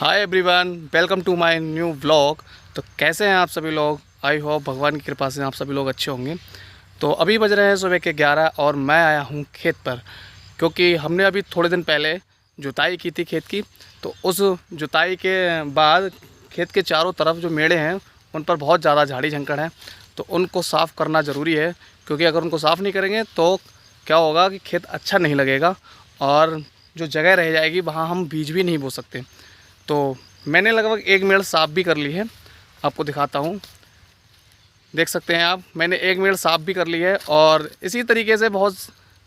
Hi everyone, welcome to my new vlog. तो कैसे हैं आप सभी लोग? आई होप भगवान की कृपा से आप सभी लोग अच्छे होंगे। तो अभी बज रहे हैं सुबह के 11 और मैं आया हूं खेत पर, क्योंकि हमने अभी थोड़े दिन पहले जुताई की थी खेत की। तो उस जुताई के बाद खेत के चारों तरफ जो मेड़े हैं उन पर बहुत ज़्यादा झाड़ी झंकड़ है। तो उनको साफ़ करना ज़रूरी है, क्योंकि अगर उनको साफ़ नहीं करेंगे तो क्या होगा कि खेत अच्छा नहीं लगेगा और जो जगह रह जाएगी वहाँ हम बीज भी नहीं बो सकते। तो मैंने लगभग एक मेड़ साफ़ भी कर ली है, आपको दिखाता हूँ। देख सकते हैं आप, मैंने एक मेड़ साफ़ भी कर ली है और इसी तरीके से बहुत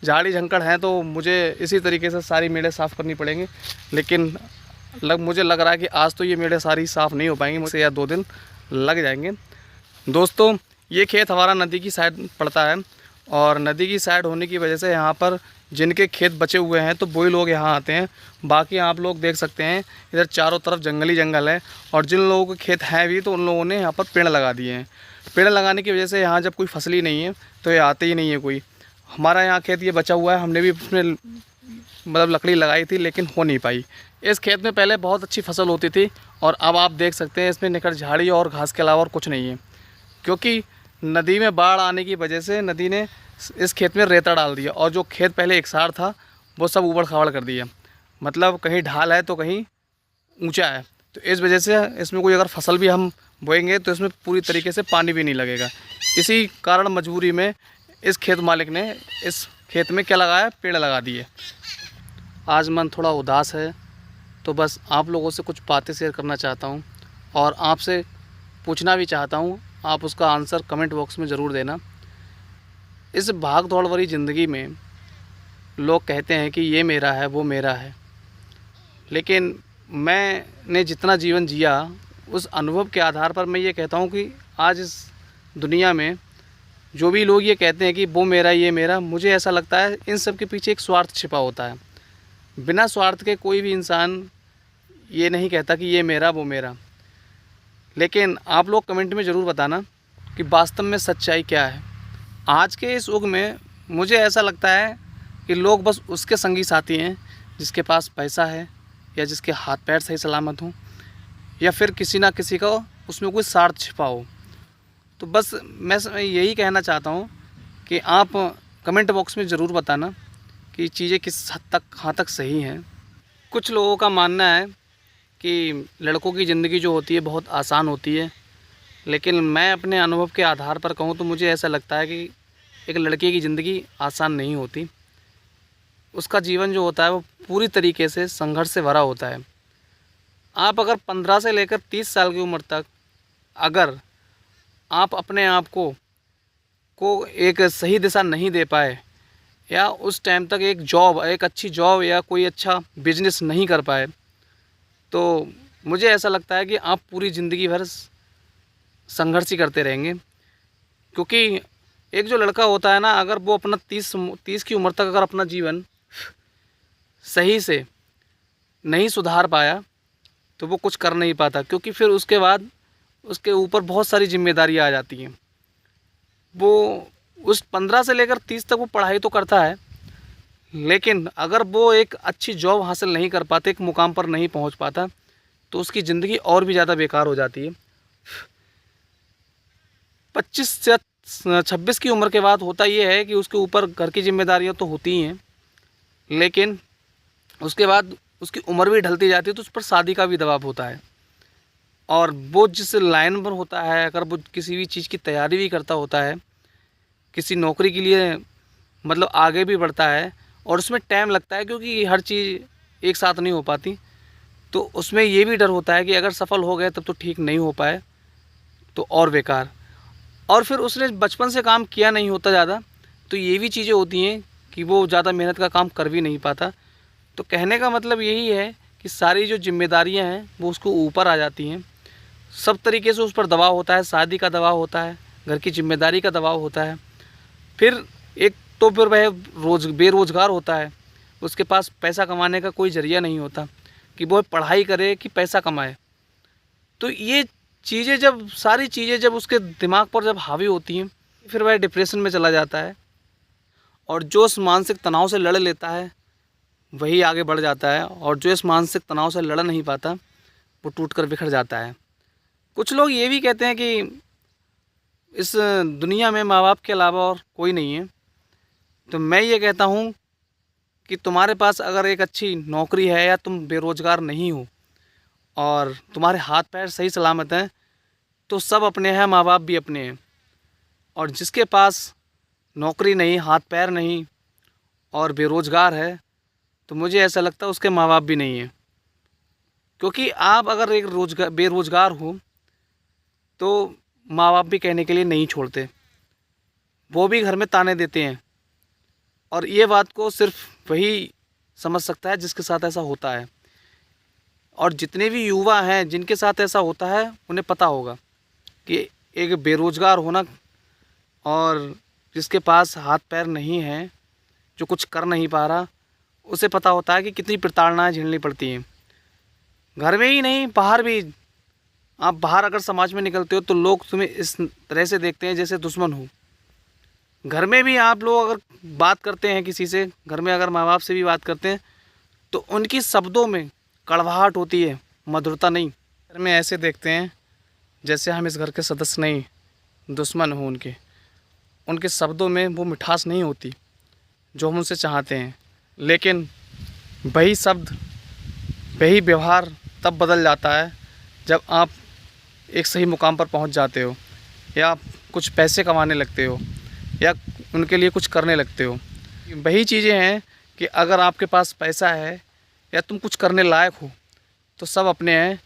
झाड़ी झंकड़ हैं, तो मुझे इसी तरीके से सारी मेड़े साफ़ करनी पड़ेंगी। लेकिन मुझे लग रहा है कि आज तो ये मेड़े सारी साफ़ नहीं हो पाएंगी मुझसे, या 2 दिन लग जाएंगे। दोस्तों, ये खेत हमारा नदी की साइड पड़ता है और नदी की साइड होने की वजह से यहाँ पर जिनके खेत बचे हुए हैं तो वही लोग यहाँ आते हैं। बाकी आप लोग देख सकते हैं इधर चारों तरफ जंगल ही जंगल है, और जिन लोगों के खेत हैं भी तो उन लोगों ने यहाँ पर पेड़ लगा दिए हैं। पेड़ लगाने की वजह से यहाँ जब कोई फसल ही नहीं है तो ये आते ही नहीं है कोई। हमारा यहाँ खेत ये बचा हुआ है, हमने भी उसमें मतलब लकड़ी लगाई थी लेकिन हो नहीं पाई। इस खेत में पहले बहुत अच्छी फसल होती थी और अब आप देख सकते हैं इसमें निकट झाड़ी और घास के अलावा और कुछ नहीं है, क्योंकि नदी में बाढ़ आने की वजह से नदी ने इस खेत में रेता डाल दिया और जो खेत पहले एकसार था वो सब ऊबड़ खाबड़ कर दिया। मतलब कहीं ढाल है तो कहीं ऊंचा है, तो इस वजह से इसमें कोई अगर फसल भी हम बोएंगे तो इसमें पूरी तरीके से पानी भी नहीं लगेगा। इसी कारण मजबूरी में इस खेत मालिक ने इस खेत में क्या लगाया, पेड़ लगा दिए। आज मन थोड़ा उदास है, तो बस आप लोगों से कुछ बातें शेयर करना चाहता हूँ और आपसे पूछना भी चाहता हूँ। आप उसका आंसर कमेंट बॉक्स में ज़रूर देना। इस भाग दौड़ भरी ज़िंदगी में लोग कहते हैं कि ये मेरा है, वो मेरा है, लेकिन मैंने जितना जीवन जिया उस अनुभव के आधार पर मैं ये कहता हूँ कि आज इस दुनिया में जो भी लोग ये कहते हैं कि वो मेरा, ये मेरा, मुझे ऐसा लगता है इन सब के पीछे एक स्वार्थ छिपा होता है। बिना स्वार्थ के कोई भी इंसान ये नहीं कहता कि ये मेरा, वो मेरा। लेकिन आप लोग कमेंट में ज़रूर बताना कि वास्तव में सच्चाई क्या है। आज के इस युग में मुझे ऐसा लगता है कि लोग बस उसके संगी साथी हैं जिसके पास पैसा है, या जिसके हाथ पैर सही सलामत हों, या फिर किसी ना किसी का उसमें कोई स्वार्थ छिपा हो। तो बस मैं यही कहना चाहता हूँ कि आप कमेंट बॉक्स में ज़रूर बताना कि चीज़ें किस हद तक कहाँ तक सही हैं। कुछ लोगों का मानना है कि लड़कों की ज़िंदगी जो होती है बहुत आसान होती है, लेकिन मैं अपने अनुभव के आधार पर कहूँ तो मुझे ऐसा लगता है कि एक लड़के की ज़िंदगी आसान नहीं होती। उसका जीवन जो होता है वो पूरी तरीके से संघर्ष से भरा होता है। आप अगर 15 से लेकर 30 साल की उम्र तक अगर आप अपने आप को एक सही दिशा नहीं दे पाए, या उस टाइम तक एक अच्छी जॉब या कोई अच्छा बिजनेस नहीं कर पाए, तो मुझे ऐसा लगता है कि आप पूरी ज़िंदगी भर संघर्ष ही करते रहेंगे। क्योंकि एक जो लड़का होता है ना, अगर वो अपना 30 की उम्र तक अगर अपना जीवन सही से नहीं सुधार पाया तो वो कुछ कर नहीं पाता, क्योंकि फिर उसके बाद उसके ऊपर बहुत सारी जिम्मेदारियां आ जाती हैं। वो उस 15 से लेकर 30 तक वो पढ़ाई तो करता है, लेकिन अगर वो एक अच्छी जॉब हासिल नहीं कर पाते, एक मुकाम पर नहीं पहुंच पाता, तो उसकी ज़िंदगी और भी ज़्यादा बेकार हो जाती है। 25 से 26 की उम्र के बाद होता ये है कि उसके ऊपर घर की जिम्मेदारियां तो होती ही हैं, लेकिन उसके बाद उसकी उम्र भी ढलती जाती है, तो उस पर शादी का भी दबाव होता है। और वो जिस लाइन पर होता है, अगर वो किसी भी चीज़ की तैयारी भी करता होता है, किसी नौकरी के लिए मतलब आगे भी बढ़ता है, और उसमें टाइम लगता है क्योंकि हर चीज़ एक साथ नहीं हो पाती, तो उसमें ये भी डर होता है कि अगर सफल हो गए तब तो ठीक, नहीं हो पाए तो और बेकार। और फिर उसने बचपन से काम किया नहीं होता ज़्यादा, तो ये भी चीज़ें होती हैं कि वो ज़्यादा मेहनत का काम कर भी नहीं पाता। तो कहने का मतलब यही है कि सारी जो जिम्मेदारियां हैं वो उसको ऊपर आ जाती हैं। सब तरीके से उस पर दबाव होता है, शादी का दबाव होता है, घर की जिम्मेदारी का दबाव होता है। फिर एक तो फिर वह बेरोज़गार होता है, उसके पास पैसा कमाने का कोई ज़रिया नहीं होता कि वो पढ़ाई करे कि पैसा कमाए। तो ये चीज़ें जब सारी चीज़ें जब उसके दिमाग पर जब हावी होती हैं, फिर वह डिप्रेशन में चला जाता है, और जो उस मानसिक तनाव से लड़ लेता है वही आगे बढ़ जाता है, और जो इस मानसिक तनाव से लड़ नहीं पाता वो टूटकर बिखर जाता है। कुछ लोग ये भी कहते हैं कि इस दुनिया में माँ बाप के अलावा और कोई नहीं है। तो मैं ये कहता हूँ कि तुम्हारे पास अगर एक अच्छी नौकरी है या तुम बेरोज़गार नहीं हो और तुम्हारे हाथ पैर सही सलामत हैं, तो सब अपने हैं, माँ बाप भी अपने हैं। और जिसके पास नौकरी नहीं, हाथ पैर नहीं और बेरोज़गार है, तो मुझे ऐसा लगता है उसके माँ बाप भी नहीं हैं। क्योंकि आप अगर एक बेरोज़गार हो तो माँ बाप भी कहने के लिए नहीं छोड़ते, वो भी घर में ताने देते हैं। और ये बात को सिर्फ वही समझ सकता है जिसके साथ ऐसा होता है। और जितने भी युवा हैं जिनके साथ ऐसा होता है, उन्हें पता होगा कि एक बेरोज़गार होना और जिसके पास हाथ पैर नहीं है, जो कुछ कर नहीं पा रहा, उसे पता होता है कि कितनी प्रताड़नाएं झेलनी पड़ती हैं। घर में ही नहीं, बाहर भी। आप बाहर अगर समाज में निकलते हो तो लोग तुम्हें इस तरह से देखते हैं जैसे दुश्मन हो। घर में भी आप लोग अगर बात करते हैं किसी से, घर में अगर माँ बाप से भी बात करते हैं, तो उनकी शब्दों में कड़वाहट होती है, मधुरता नहीं। घर में ऐसे देखते हैं जैसे हम इस घर के सदस्य नहीं, दुश्मन हो उनके। उनके शब्दों में वो मिठास नहीं होती जो हम उनसे चाहते हैं। लेकिन वही शब्द, वही व्यवहार तब बदल जाता है जब आप एक सही मुकाम पर पहुंच जाते हो, या आप कुछ पैसे कमाने लगते हो, या उनके लिए कुछ करने लगते हो। वही चीज़ें हैं कि अगर आपके पास पैसा है या तुम कुछ करने लायक हो तो सब अपने हैं,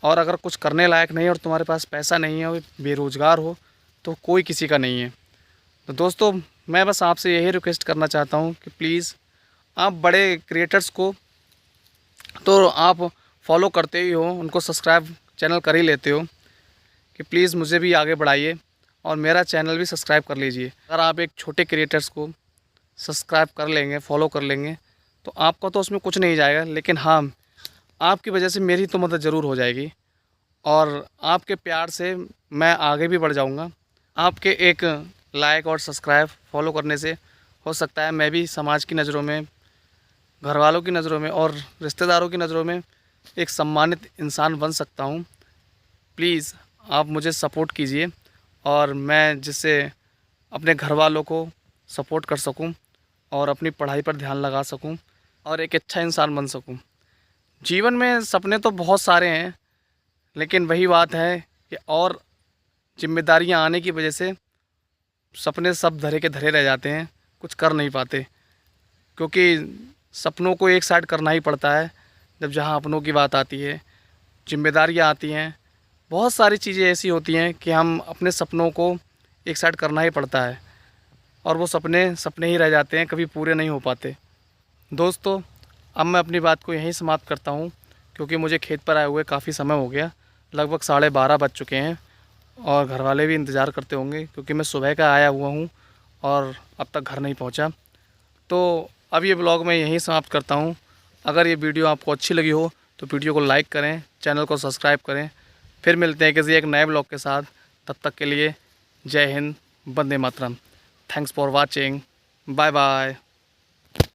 और अगर कुछ करने लायक नहीं और तुम्हारे पास पैसा नहीं है और बेरोज़गार हो तो कोई किसी का नहीं है। तो दोस्तों, मैं बस आपसे यही रिक्वेस्ट करना चाहता हूँ कि प्लीज़ आप बड़े क्रिएटर्स को तो आप फॉलो करते ही हो, उनको सब्सक्राइब चैनल कर ही लेते हो, कि प्लीज़ मुझे भी आगे बढ़ाइए और मेरा चैनल भी सब्सक्राइब कर लीजिए। अगर आप एक छोटे क्रिएटर्स को सब्सक्राइब कर लेंगे, फॉलो कर लेंगे, तो आपका तो उसमें कुछ नहीं जाएगा, लेकिन हाँ, आपकी वजह से मेरी तो मदद ज़रूर हो जाएगी। और आपके प्यार से मैं आगे भी बढ़ जाऊंगा। आपके एक लाइक और सब्सक्राइब फॉलो करने से हो सकता है मैं भी समाज की नज़रों में, घर वालों की नज़रों में और रिश्तेदारों की नज़रों में एक सम्मानित इंसान बन सकता हूँ। प्लीज़ आप मुझे सपोर्ट कीजिए और मैं जिससे अपने घर वालों को सपोर्ट कर सकूं और अपनी पढ़ाई पर ध्यान लगा सकूं और एक अच्छा इंसान बन सकूं। जीवन में सपने तो बहुत सारे हैं, लेकिन वही बात है कि और जिम्मेदारियां आने की वजह से सपने सब धरे के धरे रह जाते हैं, कुछ कर नहीं पाते। क्योंकि सपनों को एक साइड करना ही पड़ता है जब जहां अपनों की बात आती है, जिम्मेदारियां आती हैं, बहुत सारी चीज़ें ऐसी होती हैं कि हम अपने सपनों को एक साइड करना ही पड़ता है, और वो सपने सपने ही रह जाते हैं, कभी पूरे नहीं हो पाते। दोस्तों, अब मैं अपनी बात को यहीं समाप्त करता हूँ, क्योंकि मुझे खेत पर आए हुए काफ़ी समय हो गया, लगभग 12:30 बज चुके हैं और घर वाले भी इंतज़ार करते होंगे, क्योंकि मैं सुबह का आया हुआ हूँ और अब तक घर नहीं पहुँचा। तो अब ये ब्लॉग मैं यहीं समाप्त करता हूँ। अगर ये वीडियो आपको अच्छी लगी हो तो वीडियो को लाइक करें, चैनल को सब्सक्राइब करें। फिर मिलते हैं किसी एक नए ब्लॉग के साथ। तब तक के लिए जय हिंद, वंदे मातरम। Thanks for watching, bye bye.